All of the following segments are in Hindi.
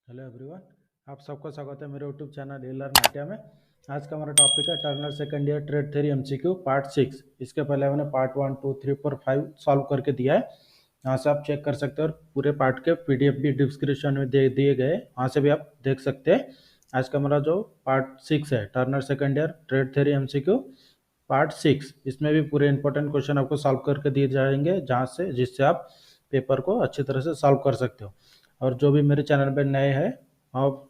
हेलो एवरीवन, आप सबका स्वागत है मेरे यूट्यूब चैनल लर्न नाट्या में। आज का हमारा टॉपिक है Turner second year trade theory MCQ part 6। इसके पहले मैंने पार्ट 1, 2, 3, 4, 5 सॉल्व करके दिया है। यहाँ से आप चेक कर सकते हैं और पूरे पार्ट के पीडीएफ भी डिस्क्रिप्शन में दे दिए गए, वहाँ से भी आप देख सकते हैं। आज का हमारा जो पार्ट 6 है Turner second year trade theory MCQ part 6, इसमें भी पूरे इंपॉर्टेंट क्वेश्चन आपको सॉल्व करके दिए जाएंगे जिससे आप पेपर को अच्छी तरह से सॉल्व कर सकते हो। और जो भी मेरे चैनल पर नए हैं, आप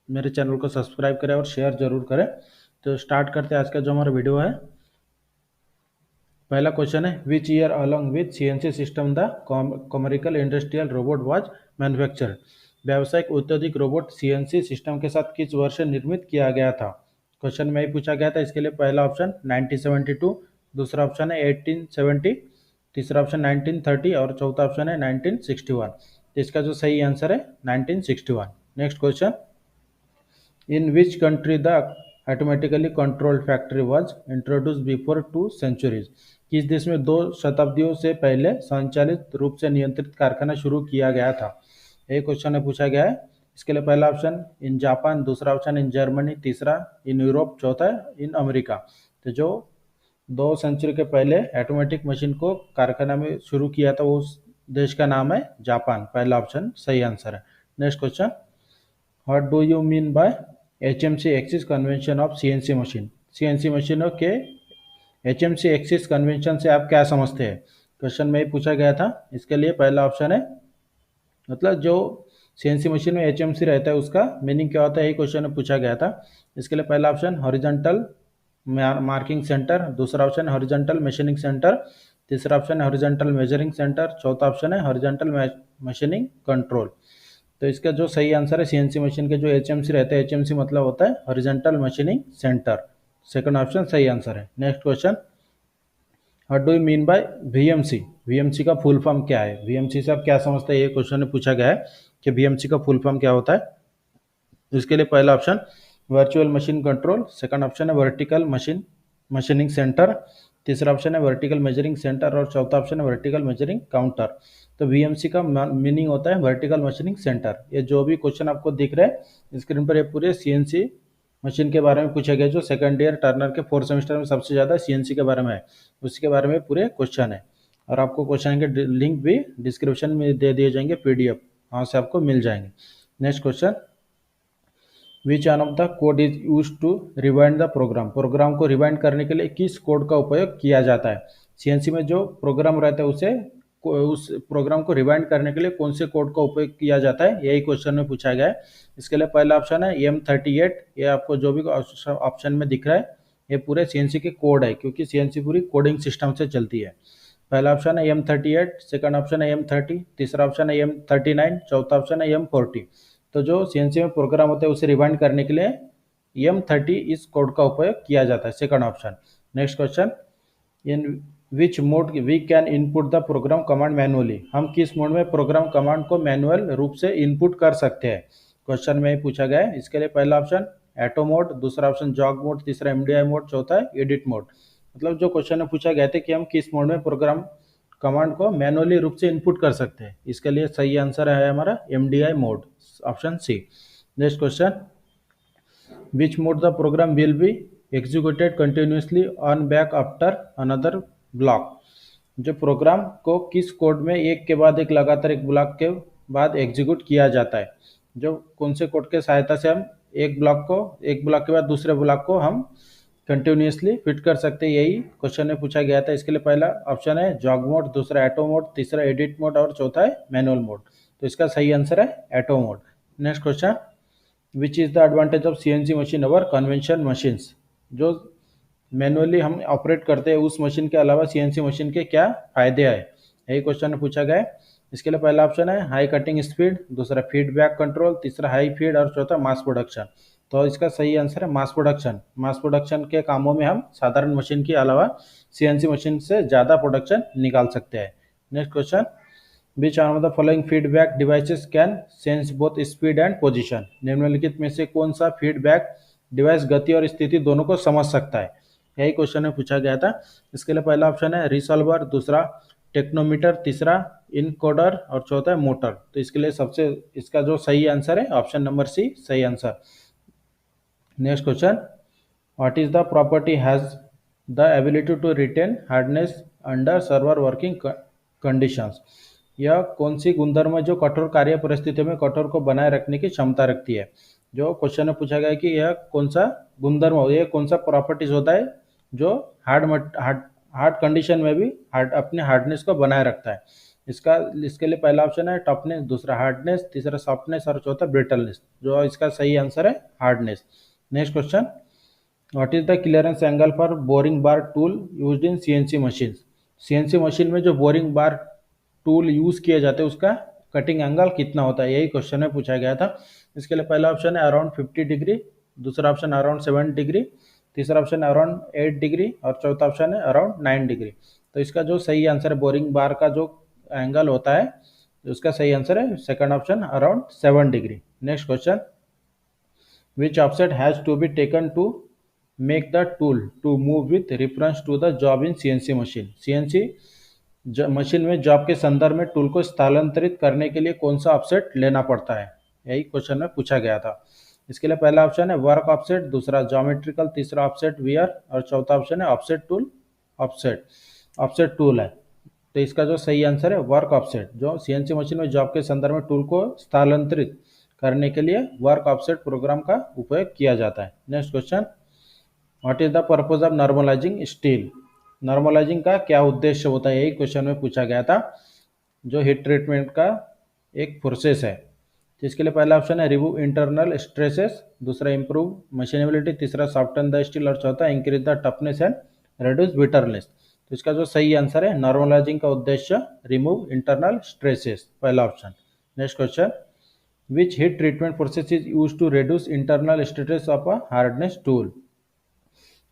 मेरे चैनल को सब्सक्राइब करें और शेयर जरूर करें। तो स्टार्ट करते हैं आज का जो हमारा वीडियो है। पहला क्वेश्चन है, which year along with CNC system the commercial industrial robot was manufactured. व्यावसायिक औद्योगिक रोबोट सीएनसी सिस्टम के साथ किस वर्ष निर्मित किया गया था। क्वेश्चन में ही पूछा गया था। इसके लिए पहला ऑप्शन 1972, दूसरा ऑप्शन है 1870, तीसरा ऑप्शन 1930 और चौथा ऑप्शन है 1961। तो इसका जो सही आंसर है 1961। Next question, In which country the automatically controlled factory was introduced before 2 centuries? किस देश में 2 शताब्दियों से पहले स्वचालित रूप से नियंत्रित कारखाना शुरू किया गया था। एक क्वेश्चन में पूछा गया है। इसके लिए पहला ऑप्शन इन जापान, दूसरा ऑप्शन इन जर्मनी, तीसरा इन यूरोप, चौथा इन अमेरिका। तो जो 2 सेंचुरी के पहले ऑटोमेटिक मशीन को कारखाना में शुरू किया था उस देश का नाम है जापान। पहला ऑप्शन सही आंसर है। Next question, what do you mean by HMC axis convention of CNC machine. CNC मशीनों के HMC एक्सिस कन्वेंशन से आप क्या समझते हैं। क्वेश्चन में ही पूछा गया था। इसके लिए पहला ऑप्शन है, मतलब जो CNC मशीन में HMC रहता है उसका मीनिंग क्या होता है, ये क्वेश्चन में पूछा गया था। इसके लिए पहला ऑप्शन हॉरिजॉन्टल मार्किंग सेंटर, दूसरा ऑप्शन हॉरिजॉन्टल मशीनिंग सेंटर, तीसरा ऑप्शन है हॉरिजॉन्टल मेजरिंग सेंटर, चौथा ऑप्शन है हॉरिजॉन्टल मशीनिंग कंट्रोल। तो इसका जो सही आंसर है CNC मशीन के जो HMC रहते हैं, HMC मतलब होता है horizontal machining centre. Second option सही आंसर है। Next question, what do you mean by VMC। VMC का फुल फॉर्म क्या है। VMC से आप क्या समझते हैं, ये क्वेश्चन में पूछा गया है कि VMC का फुल फॉर्म क्या होता है। इसके लिए पहला option virtual machine control, second option है वर्टिकल मशीनिंग सेंटर, तीसरा ऑप्शन है वर्टिकल मेजरिंग सेंटर और चौथा ऑप्शन है वर्टिकल मेजरिंग काउंटर। तो VMC का मीनिंग होता है वर्टिकल मशीनिंग सेंटर। ये जो भी क्वेश्चन आपको दिख रहे हैं स्क्रीन पर, ये पूरे CNC मशीन के बारे में पूछा गया, जो सेकंड ईयर टर्नर के 4th सेमेस्टर में सबसे ज़्यादा CNC के बारे में है, उसके बारे में पूरे क्वेश्चन है। और आपको क्वेश्चन के लिंक भी डिस्क्रिप्शन में दे दिए जाएंगे PDF, वहाँ से आपको मिल जाएंगे। Next question, which one of the code is use to rewind the program. Program को रिवाइंड करने के लिए किस कोड का उपयोग किया जाता है। CNC में जो प्रोग्राम रहता है उस प्रोग्राम को रिवाइंड करने के लिए कौन से कोड का उपयोग किया जाता है, यही क्वेश्चन में पूछा गया है। इसके लिए पहला ऑप्शन है M38। ये आपको जो भी ऑप्शन में दिख रहा है ये पूरे CNC के कोड है, क्योंकि CNC पूरी कोडिंग सिस्टम से चलती है। पहला ऑप्शन है M38, सेकंड ऑप्शन है M30, तीसरा ऑप्शन है M39, चौथा ऑप्शन है M40। तो जो CNC में प्रोग्राम होता है उसे रिवाइंड करने के लिए M30 इस कोड का उपयोग किया जाता है, second option. Next question, in which mode we can input the program command manually. हम किस मोड में प्रोग्राम कमांड को मैनुअल रूप से इनपुट कर सकते हैं, क्वेश्चन में पूछा गया है। इसके लिए पहला ऑप्शन ऑटो मोड, दूसरा ऑप्शन जॉग मोड, तीसरा MDI मोड, चौथा है एडिट मोड। मतलब जो क्वेश्चन में पूछा गया था कि हम किस मोड में प्रोग्राम कमांड को मैनुअली रूप से इनपुट कर सकते हैं, इसके लिए सही आंसर है हमारा MDI mode, option C. Next question, which mode the program will be executed continuously on back after another block. जो प्रोग्राम को किस कोड में एक के बाद एक लगातार एक ब्लॉक के बाद एग्जीक्यूट किया जाता है। जो कौन से कोड के सहायता से हम एक ब्लॉक के बाद दूसरे ब्लॉक को हम कंटिन्यूसली फिट कर सकते हैं, यही क्वेश्चन में पूछा गया था। इसके लिए पहला ऑप्शन है जॉग मोड, दूसरा ऑटो मोड, तीसरा एडिट मोड और चौथा है मैनुअल मोड। तो इसका सही आंसर है auto mode. Next question, which is the advantage of CNC machine hour convention machines. जो मैनुअली हम ऑपरेट करते हैं उस मशीन के अलावा CNC मशीन के क्या फायदे हैं, यही क्वेश्चन में पूछा गया है। इसके लिए पहला ऑप्शन है हाई कटिंग स्पीड, दूसरा फीडबैक कंट्रोल, तीसरा हाई फीड और चौथा मास प्रोडक्शन। तो इसका सही आंसर है मास प्रोडक्शन। मास प्रोडक्शन के कामों में हम साधारण मशीन के अलावा CNC मशीन से ज़्यादा प्रोडक्शन निकाल सकते हैं। Next question, which one of the following feedback devices can sense both speed and position. निम्नलिखित में से कौन सा फीडबैक डिवाइस गति और स्थिति दोनों को समझ सकता है, यही क्वेश्चन में पूछा गया था। इसके लिए पहला ऑप्शन है रिसॉल्वर, दूसरा टेक्नोमीटर, तीसरा इनकोडर और चौथा है मोटर। तो इसके लिए सबसे इसका जो सही आंसर है ऑप्शन नंबर सी सही answer. Next question, what is the property has the ability to retain hardness under severe working conditions. यह कौन सी गुणधर्म है जो कठोर कार्य परिस्थितियों में कठोर को बनाए रखने की क्षमता रखती है। जो क्वेश्चन में पूछा गया है कि यह कौन सा गुणधर्म हो, यह कौन सा प्रॉपर्टीज होता है जो हार्ड कंडीशन में भी अपने हार्डनेस को बनाए रखता है। इसके लिए पहला ऑप्शन है टफनेस, दूसरा हार्डनेस, तीसरा सॉफ्टनेस और चौथा ब्रिटलनेस। जो इसका सही आंसर है hardness. Next question, what is the clearance angle for boring bar tool used in CNC machine. CNC machine में जो बोरिंग बार टूल यूज किए जाते हैं उसका कटिंग एंगल कितना होता है, यही क्वेश्चन में पूछा गया था। इसके लिए पहला ऑप्शन है अराउंड 50 डिग्री, दूसरा ऑप्शन अराउंड 7 डिग्री, तीसरा ऑप्शन अराउंड 8 डिग्री और चौथा ऑप्शन है अराउंड 9 डिग्री। तो इसका जो सही आंसर है बोरिंग बार का जो एंगल होता है उसका सही आंसर है second option around 7 degree. Next question, which offset has to be taken to make the tool to move with reference to the job in CNC machine। CNC machine में जॉब के संदर्भ में टूल को स्थानांतरित करने के लिए कौन सा ऑफसेट लेना पड़ता है, यही क्वेश्चन में पूछा गया था। इसके लिए पहला ऑप्शन है वर्क ऑफसेट, दूसरा ज्योमेट्रिकल, तीसरा ऑफसेट वियर और चौथा ऑप्शन है ऑफसेट टूल ऑफसेट टूल है। तो इसका जो सही आंसर है वर्क ऑफसेट। जो सीएनसी मशीन में जॉब के संदर्भ में टूल को स्थानांतरित करने के लिए वर्क ऑफसेट प्रोग्राम का उपयोग किया जाता है। Next question, what is the purpose of normalising steel. Normalising का क्या उद्देश्य होता है, यही क्वेश्चन में पूछा गया था। जो हीट ट्रीटमेंट का एक प्रोसेस है। तो इसके लिए पहला ऑप्शन है रिमूव इंटरनल स्ट्रेसेस, दूसरा इंप्रूव मशीनेबिलिटी, तीसरा सॉफ्टन द स्टील और चौथा increase the toughness and reduce brittleness. तो इसका जो सही आंसर है नॉर्मलाइजिंग का उद्देश्य रिमूव इंटरनल स्ट्रेसेस, पहला option. Next question, which heat treatment process is use to reduce internal stress of a hardness tool.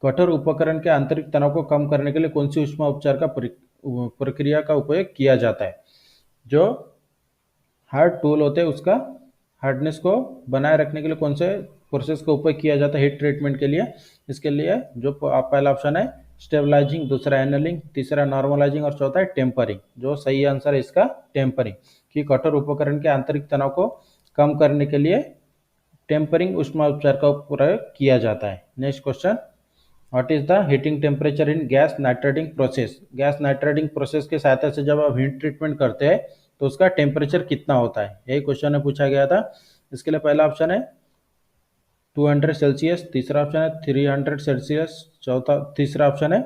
कठोर उपकरण के आंतरिक तनाव को कम करने के लिए कौन सी ऊष्मा उपचार का प्रक्रिया का उपयोग किया जाता है। जो हार्ड टूल होते हैं उसका हार्डनेस को बनाए रखने के लिए कौन से प्रोसेस का उपयोग किया जाता है हीट ट्रीटमेंट के लिए। इसके लिए जो पहला ऑप्शन है स्टेबलाइजिंग, दूसरा एनलिंग, तीसरा नॉर्मलाइजिंग और चौथा है टेम्परिंग। जो सही आंसर है इसका टेम्परिंग, कि कठोर उपकरण के आंतरिक तनाव को कम करने के लिए टेम्परिंग ऊष्मा उपचार का प्रयोग किया जाता है। Next question, what is the heating temperature in gas nitrating process. Gas nitrating process की सहायता से जब आप हीट ट्रीटमेंट करते हैं तो उसका टेम्परेचर कितना होता है, यही क्वेश्चन में पूछा गया था। इसके लिए पहला ऑप्शन है 200 सेल्सियस, तीसरा ऑप्शन है 300 सेल्सियस, तीसरा ऑप्शन है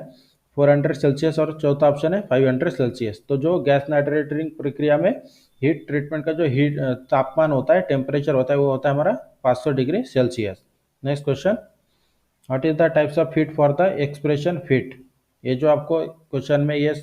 400 सेल्सियस और चौथा ऑप्शन है 500 सेल्सियस। तो जो गैस नाइट्रेटिंग प्रक्रिया में हीट ट्रीटमेंट का जो हीट तापमान होता है, टेम्परेचर होता है, वो होता है हमारा 500 degree Celsius. Next question, what is the types of feet for the expression feet. ये जो आपको क्वेश्चन में ये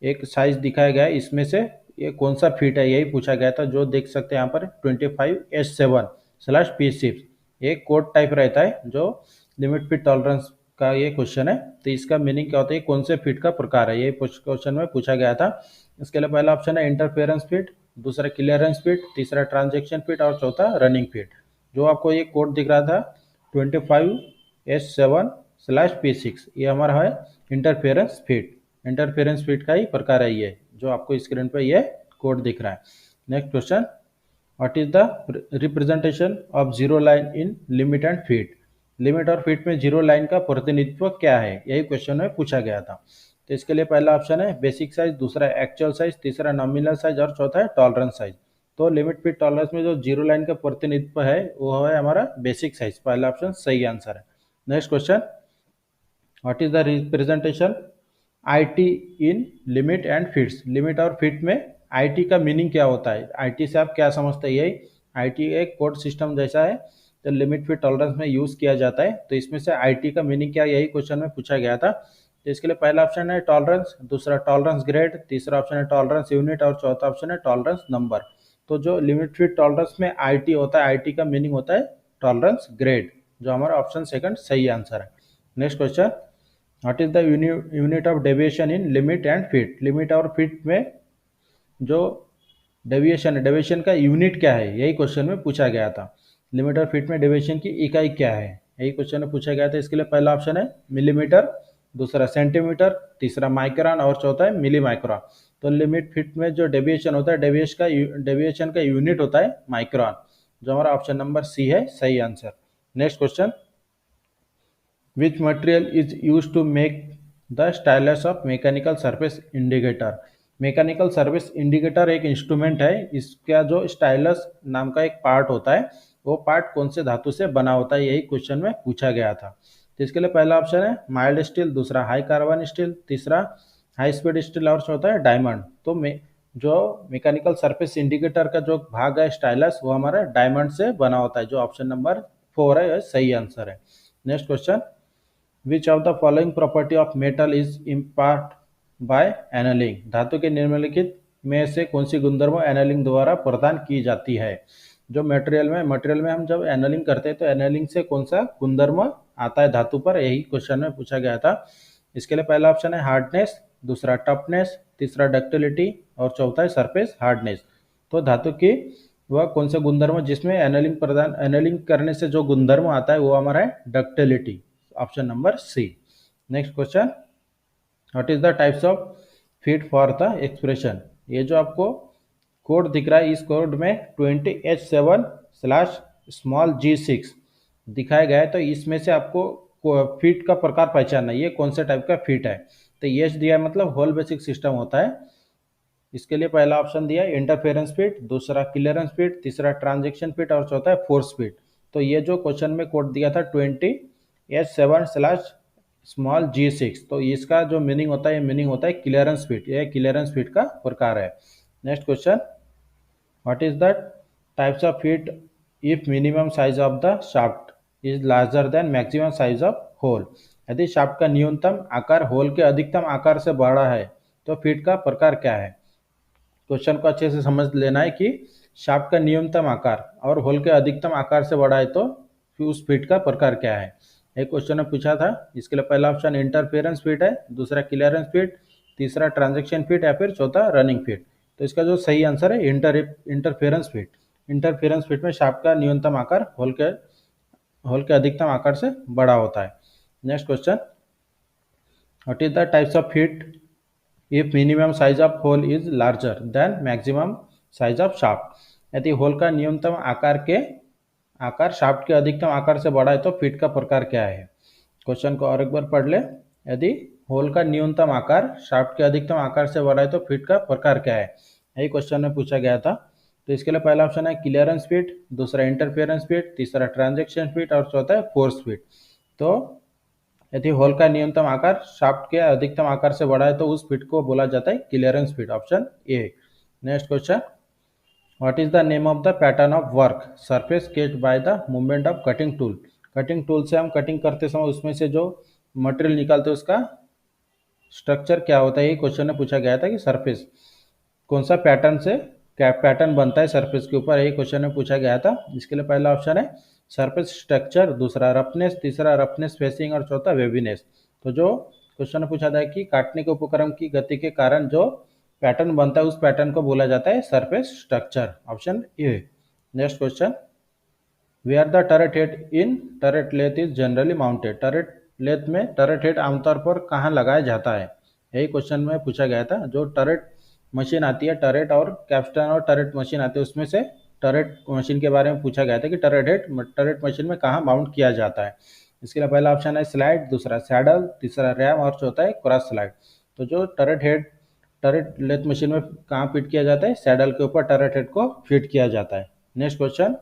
एक साइज दिखाया गया है, इसमें से ये कौन सा फीट है, यही पूछा गया था। जो देख सकते हैं यहाँ पर 25S7/P6 एक कोड टाइप रहता है जो लिमिट फिट टॉलरेंस का ये क्वेश्चन है। तो इसका मीनिंग क्या होता है, कौन से फीट का प्रकार है, ये क्वेश्चन में पूछा गया था। इसके लिए पहला ऑप्शन है इंटरफेरेंस फीट, दूसरा क्लियरेंस फीट, तीसरा ट्रांजेक्शन फीट और चौथा रनिंग फीट। जो आपको ये कोड दिख रहा था 25S7/P6 ये हमारा है इंटरफेरेंस फीट। इंटरफेरेंस फीट का ही प्रकार है ये, जो आपको स्क्रीन पर ये कोड दिख रहा है। Next question, what is the representation of zero line in limit and feet. Limit और फीट में जीरो लाइन का प्रतिनिधित्व क्या है, यही क्वेश्चन में पूछा गया था। तो इसके लिए पहला ऑप्शन है बेसिक साइज, दूसरा एक्चुअल साइज, तीसरा नॉमिनल साइज और चौथा है टॉलरेंस साइज। तो लिमिट फीट टॉलरेंस में जो जीरो लाइन का प्रतिनिधित्व है वो है हमारा बेसिक साइज, पहला ऑप्शन सही आंसर है। Next question, what is the representation IT in limit and fits. Limit और फीट में IT का मीनिंग क्या होता है, IT से आप क्या समझते हैं। यही IT एक कोड सिस्टम जैसा है, तो लिमिट फिट टॉलरेंस में यूज किया जाता है। तो इसमें से IT का मीनिंग क्या, यही क्वेश्चन में पूछा गया था। तो इसके लिए पहला ऑप्शन है टॉलरेंस, दूसरा टॉलरेंस ग्रेड, तीसरा ऑप्शन है टॉलरेंस यूनिट और चौथा ऑप्शन है टॉलरेंस नंबर। तो जो लिमिट फिट टॉलरेंस में IT होता है, IT का मीनिंग होता है टॉलरेंस ग्रेड, जो हमारा ऑप्शन सेकंड सही आंसर है। Next question, what is the unit of deviation in limit and fit. Limit और फिट में जो डेविएशन है, डेविएशन का यूनिट क्या है, यही क्वेश्चन में पूछा गया था। लिमिट और फिट में डेविएशन की इकाई क्या है, यही क्वेश्चन में पूछा गया था। इसके लिए पहला ऑप्शन है मिलीमीटर, दूसरा सेंटीमीटर, तीसरा माइक्रोन और चौथा है मिली माइक्रोन। तो लिमिट फिट में जो डेविएशन होता है, डेविएशन का यूनिट होता है माइक्रोन, जो हमारा ऑप्शन नंबर सी है सही answer. Next question, which material is use to make the stylus of mechanical surface indicator. Mechanical service indicator एक इंस्ट्रूमेंट है, इसका जो स्टाइलस नाम का एक पार्ट होता है, वो पार्ट कौन से धातु से बना होता है, यही क्वेश्चन में पूछा गया था। तो इसके लिए पहला ऑप्शन है माइल्ड स्टील, दूसरा हाई कार्बन स्टील, तीसरा हाई स्पीड स्टील और चौथा है डायमंड। तो जो मैकेनिकल सर्फेस इंडिकेटर का जो भाग है स्टाइलस, वो हमारा डायमंड से बना होता है, जो ऑप्शन नंबर 4 है, सही आंसर है। Next question, which of the following property of metal is impart by annealing. धातु के निम्नलिखित में से कौन सी गुणधर्म एनालिंग द्वारा प्रदान की जाती है। जो मटेरियल में हम जब एनालिंग करते हैं तो एनालिंग से कौन सा गुणधर्म आता है धातु पर, यही क्वेश्चन में पूछा गया था। इसके लिए पहला ऑप्शन है हार्डनेस, दूसरा टफनेस, तीसरा डक्टिलिटी और चौथा है सरफेस हार्डनेस। तो धातु की वह कौन सा गुणधर्म जिसमें एनालिंग करने से जो गुणधर्म आता है वो हमारा है ductility, option number C. Next question, what is the types of fit for the expression. ये जो आपको कोड दिख रहा है, इस कोड में 20H7/g6 दिखाया गया है, तो इसमें से आपको फिट का प्रकार पहचानना है, ये कौन से टाइप का फिट है। तो ये दिया है मतलब होल बेसिक सिस्टम होता है। इसके लिए पहला ऑप्शन दिया है इंटरफेरेंस फिट, दूसरा क्लियरेंस फिट, तीसरा ट्रांजेक्शन फिट और चौथा है फोर्स फिट। तो ये जो क्वेश्चन में कोड दिया था 20H7/g6, तो इसका जो मीनिंग होता है, ये मीनिंग होता है क्लियरेंस फिट, ये क्लियरेंस फिट का प्रकार है। Next question, what is the types of fit if minimum size of the shaft is larger than maximum size of hole. यदि शाफ्ट का न्यूनतम आकार होल के अधिकतम आकार से बड़ा है तो फिट का प्रकार क्या है। क्वेश्चन को अच्छे से समझ लेना है कि शाफ्ट का न्यूनतम आकार और होल के अधिकतम आकार से बड़ा है तो उस फिट का प्रकार क्या है। एक क्वेश्चन में पूछा था। इसके लिए पहला ऑप्शन इंटरफेरेंस फिट है, दूसरा क्लियरेंस फिट, तीसरा ट्रांजेक्शन फिट या फिर चौथा रनिंग फिट। तो इसका जो सही आंसर है इंटरफेरेंस फिट। इंटरफेरेंस फिट में शाफ्ट का न्यूनतम आकार होल के अधिकतम आकार से बड़ा होता है। Next question, what is the types of fit if minimum size of hole is larger than maximum size of shaft. यदि होल का न्यूनतम आकार शाफ्ट के अधिकतम आकार से बड़ा है तो फिट का प्रकार क्या है। क्वेश्चन को और एक बार पढ़ ले। यदि होल का न्यूनतम आकार शाफ्ट के अधिकतम आकार से बड़ा है तो फिट का प्रकार क्या है, यही क्वेश्चन में पूछा गया था। तो इसके लिए पहला ऑप्शन है क्लियरेंस फिट, दूसरा इंटरफेरेंस फिट, तीसरा ट्रांजेक्शन फिट और चौथा है फोर्स फिट। तो यदि होल का न्यूनतम आकार शाफ्ट के अधिकतम आकार से बड़ा है तो उस फिट को बोला जाता है clearance fit, option A. Next question, what is the name of the pattern of work surface sketched by the movement of cutting tool. Cutting tool से हम कटिंग करते समय उसमें से जो मटेरियल निकालते हैं उसका स्ट्रक्चर क्या होता है, ये क्वेश्चन में पूछा गया था कि सरफेस कौन सा पैटर्न से क्या पैटर्न बनता है सरफेस के ऊपर, यही क्वेश्चन में पूछा गया था। इसके लिए पहला ऑप्शन है सरफेस स्ट्रक्चर, दूसरा रफनेस, तीसरा रफनेस फेसिंग और चौथा वेवीनेस। तो जो क्वेश्चन में पूछा था कि काटने के उपकरण की गति के कारण जो पैटर्न बनता है उस पैटर्न को बोला जाता है surface structure, option A. Next question, where the turret head in turret lathe is generally mounted. Turret lathe में टर्रेट हेड आमतौर पर कहाँ लगाया जाता है, यही क्वेश्चन में पूछा गया था। जो टर्रेट मशीन आती है, टर्रेट और कैप्स्टन और टर्रेट मशीन आती है, उसमें से टर्रेट मशीन के बारे में पूछा गया था कि टर्रेट मशीन में कहाँ माउंट किया जाता है। इसके लिए पहला ऑप्शन है स्लाइड, दूसरा सैडल, तीसरा रैम और चौथा है क्रॉस स्लाइड। तो जो टर्रेट लेथ मशीन में कहाँ फिट किया जाता है, सैडल के ऊपर टर्रेट हेड को फिट किया जाता है। Next question,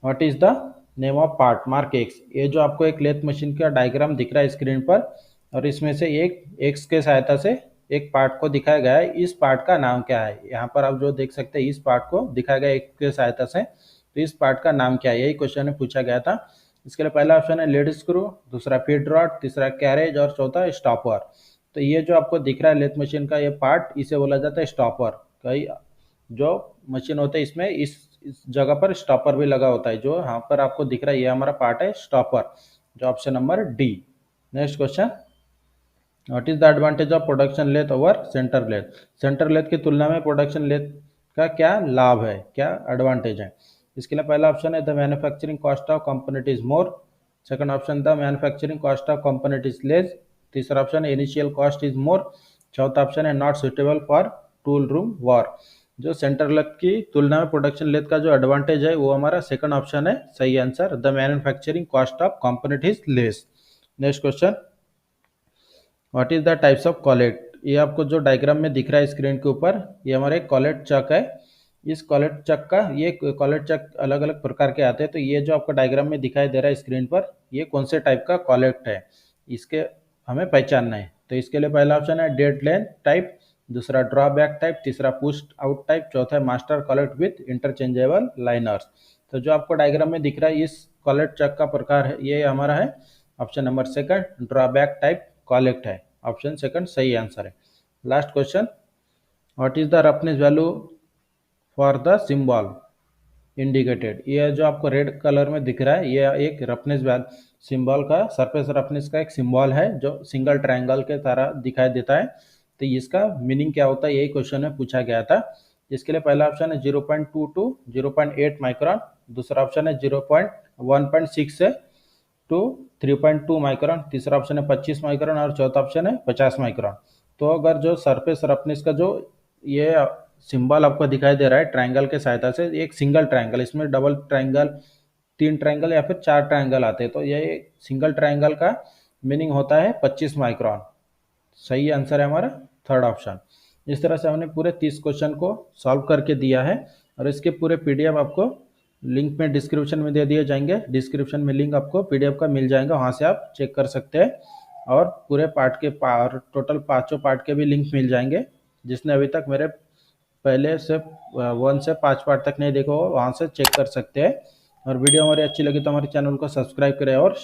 what is the name of part mark x. ये जो आपको एक लेथ मशीन का डायग्राम दिख रहा है स्क्रीन पर और इसमें से एक एक्स के सहायता से एक पार्ट को दिखाया गया है, इस पार्ट का नाम क्या है। यहाँ पर आप जो देख सकते हैं इस पार्ट को दिखाया गया एक के सहायता से, तो इस पार्ट का नाम क्या है, यही क्वेश्चन में पूछा गया था। इसके लिए पहला ऑप्शन है लीड स्क्रू, दूसरा फीड रॉड, तीसरा कैरेज और चौथा स्टॉपर। तो ये जो आपको दिख रहा है लेथ मशीन का ये पार्ट, इसे बोला जाता है स्टॉपर। कई जो मशीन होते हैं इसमें इस जगह पर स्टॉपर भी लगा होता है, जो यहाँ पर आपको दिख रहा है ये हमारा पार्ट है स्टॉपर, जो option number D. Next question, what is the advantage of production lathe over centre lathe. Centre lathe की तुलना में प्रोडक्शन लेथ का क्या लाभ है, क्या एडवांटेज है। इसके लिए पहला ऑप्शन है the manufacturing cost of component is more, second option the manufacturing cost of component is less, तीसरा ऑप्शन है इनिशियल कॉस्ट इज मोर, चौथा ऑप्शन है not suitable for tool room war. जो सेंटर लग की तुलना में प्रोडक्शन लेथ का जो एडवांटेज है वो हमारा सेकंड ऑप्शन है सही answer. The manufacturing cost of component is less. Next question, what is the types of collet. ये आपको जो डायग्राम में दिख रहा है स्क्रीन के ऊपर, ये हमारे कॉलेट चक है। इस कॉलेट चक का ये कॉलेट चक अलग अलग प्रकार के आते हैं। तो ये जो आपको डायग्राम में दिखाई दे रहा है स्क्रीन पर, ये कौन से टाइप का कॉलेट है, इसके हमें पहचानना है। तो इसके लिए पहला ऑप्शन है डेड लेंथ टाइप, दूसरा ड्रॉबैक टाइप, तीसरा पुश आउट टाइप, चौथा है master collet with interchangeable liners. तो जो आपको डायग्राम में दिख रहा है इस कॉलेट चक का प्रकार है, ये हमारा है option number second drawback type collet है। ऑप्शन सेकंड सही आंसर है। Last question, what is the roughness value for the symbol indicated. ये जो आपको रेड कलर में दिख रहा है, ये एक रफनेस सिंबल का, सरफेस रफनेस का एक सिंबल है जो सिंगल ट्रायंगल के तरह दिखाई देता है। तो इसका मीनिंग क्या होता है, यही क्वेश्चन में पूछा गया था। इसके लिए पहला ऑप्शन है 0.2 टू 0.8 माइक्रोन, दूसरा ऑप्शन है 1.6 से टू 3.2 माइक्रोन, तीसरा ऑप्शन है 25 माइक्रोन और चौथा ऑप्शन है 50 माइक्रोन। तो अगर जो सरफेस रफनेस का जो ये सिंबल आपको दिखाई दे रहा है ट्रायंगल के सहायता से, एक सिंगल ट्रायंगल, इसमें डबल ट्रायंगल, तीन ट्रायंगल या फिर चार ट्रायंगल आते हैं। तो ये सिंगल ट्रायंगल का मीनिंग होता है 25 माइक्रोन। सही आंसर है हमारा थर्ड ऑप्शन। इस तरह से हमने पूरे 30 क्वेश्चन को सॉल्व करके दिया है और इसके पूरे पीडीएफ आपको लिंक में डिस्क्रिप्शन में दे दिए जाएंगे। डिस्क्रिप्शन में लिंक आपको पीडीएफ का मिल जाएगा, वहाँ से आप चेक कर सकते हैं। और पूरे पार्ट के टोटल पाँचों पार्ट के भी लिंक मिल जाएंगे। जिसने अभी तक मेरे पहले से 1 से 5 पार्ट तक नहीं देखा हो, वहाँ से चेक कर सकते हैं। और वीडियो हमारी अच्छी लगी तो हमारे चैनल को सब्सक्राइब करें और